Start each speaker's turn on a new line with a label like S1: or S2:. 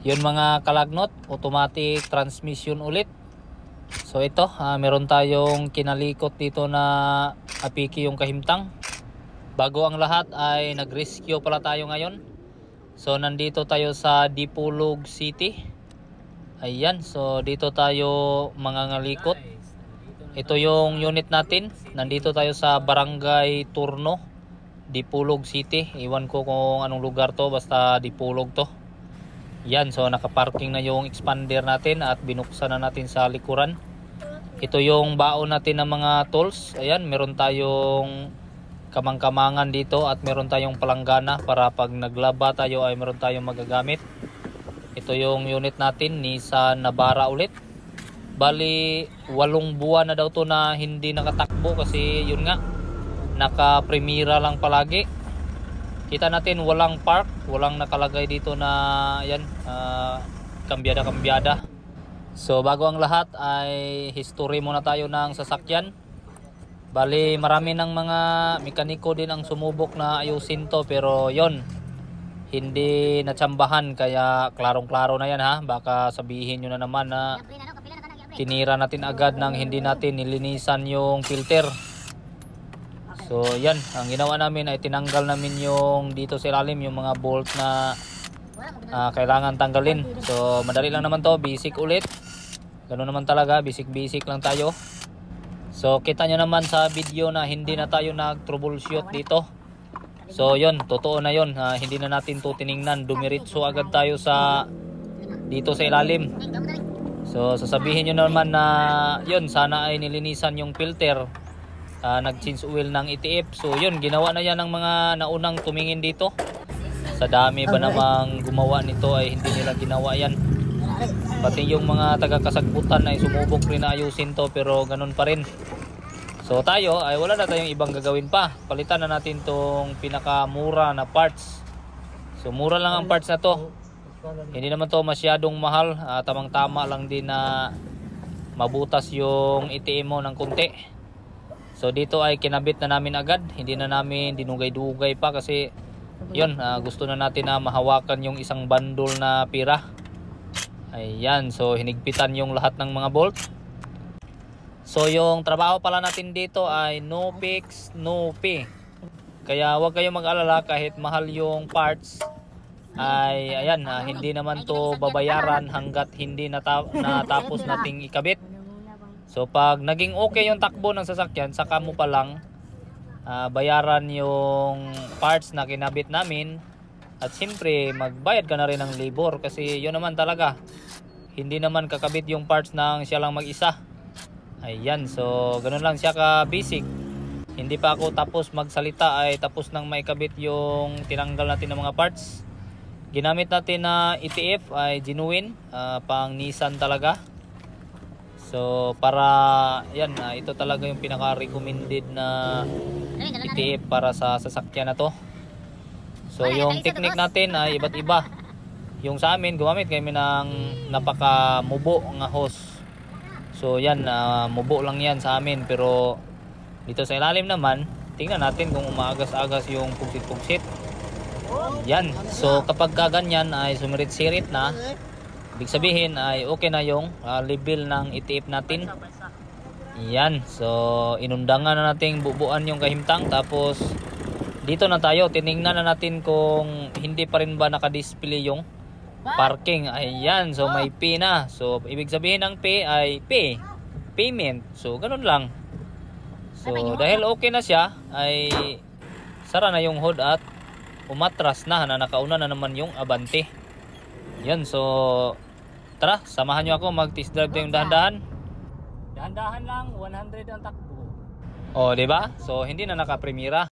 S1: Yun mga kalagnot, automatic transmission ulit. So ito, meron tayong kinalikot dito na apiki yung kahimtang. Bago ang lahat ay nag-rescue pala tayo ngayon. So nandito tayo sa Dipolog City. Ayan, so dito tayo mangangalikot. Ito yung unit natin. Nandito tayo sa Barangay Turno, Dipolog City. Iwan ko kung anong lugar to, basta Dipolog to. Yan, so nakaparking na yung expander natin at binuksan na natin sa likuran. Ito yung baon natin ng mga tools. Ayan, meron tayong kamang-kamangan dito at meron tayong palanggana para pag naglaba tayo ay meron tayong magagamit. Ito yung unit natin, Nissan Navara ulit. Bali, 8 buwan na daw to na hindi nakatakbo kasi yun nga, naka-premiera lang palagi. Kita natin walang park, walang nakalagay dito na yan, kambyada. So bago ang lahat ay history muna tayo ng sasakyan. Bali marami ng mga mekaniko din ang sumubok na ayusin to, pero yon hindi natsambahan, kaya klarong-klaro na yan ha. Baka sabihin nyo na naman na tinira natin agad nang hindi natin nilinisan yung filter. So yan, ang ginawa namin ay tinanggal namin yung dito sa ilalim yung mga bolt na kailangan tanggalin. So madali lang naman to, basic ulit. Ganun naman talaga, basic lang tayo. So kita nyo naman sa video na hindi na tayo nag-troubleshoot dito. So yun, totoo na yun, hindi na natin to tiningnan, dumiritso agad tayo sa dito sa ilalim. So sasabihin nyo naman na yun, sana ay nilinisan yung filter, nag-change oil ng ETF. So yun, ginawa na yan ng mga naunang tumingin dito. Sa dami ba namang gumawa nito ay hindi nila ginawa yan. Pati yung mga taga-kasagbutan ay sumubok rin na ayusin to, pero ganun pa rin. So tayo ay wala na tayong ibang gagawin pa. Palitan na natin tong pinakamura na parts. So mura lang ang parts na to. Hindi naman to masyadong mahal, tamang-tama lang din na mabutas yung ATM mo ng kunti. So dito ay kinabit na namin agad, hindi na namin dinugay-dugay pa kasi yun, gusto na natin na mahawakan yung isang bandol na pira. Ayan, so hinigpitan yung lahat ng mga bolt. So yung trabaho pala natin dito ay no fix, no pay. Kaya huwag kayong mag-alala, kahit mahal yung parts ay ayan, hindi naman to babayaran hanggat hindi natapos nating ikabit. So pag naging okay yung takbo ng sasakyan, saka mo pa lang bayaran yung parts na kinabit namin. At siyempre magbayad ka na rin ng labor kasi yun naman talaga, hindi naman kakabit yung parts nang siya lang mag-isa. Ayan, so ganun lang siya ka basic. Hindi pa ako tapos magsalita ay tapos nang maikabit yung tinanggal natin ng mga parts. Ginamit natin na ETF ay genuine, pang Nissan talaga. So para yan, ito talaga yung pinaka-recommended na ETF para sa sasakyan na to. So yung technique natin ay iba't iba. Yung sa amin, gumamit kami ng napaka-mubo nga hose. So yan, mubo lang yan sa amin. Pero dito sa ilalim naman, tingnan natin kung umaagas-agas yung pugsit-pugsit. Yan, so kapag kaganyan ay sumirit-sirit na, ibig sabihin ay okay na yung level ng ETF natin. Yan, so inundangan na natin bubuan yung kahimtang. Tapos dito na tayo, tiningnan na natin kung hindi pa rin ba nakadisplay yung parking. Ayan, so may pay na. So ibig sabihin ng pay ay payment. So ganun lang. So dahil okay na siya, ay sara na yung hood at umatras na nakauna na naman yung abante. Yan, so tara, samahan nyo ako mag-test drive tayong dahan-dahan. Dahan-dahan lang, 100 ang takbo. O, diba? So hindi na naka-premiera.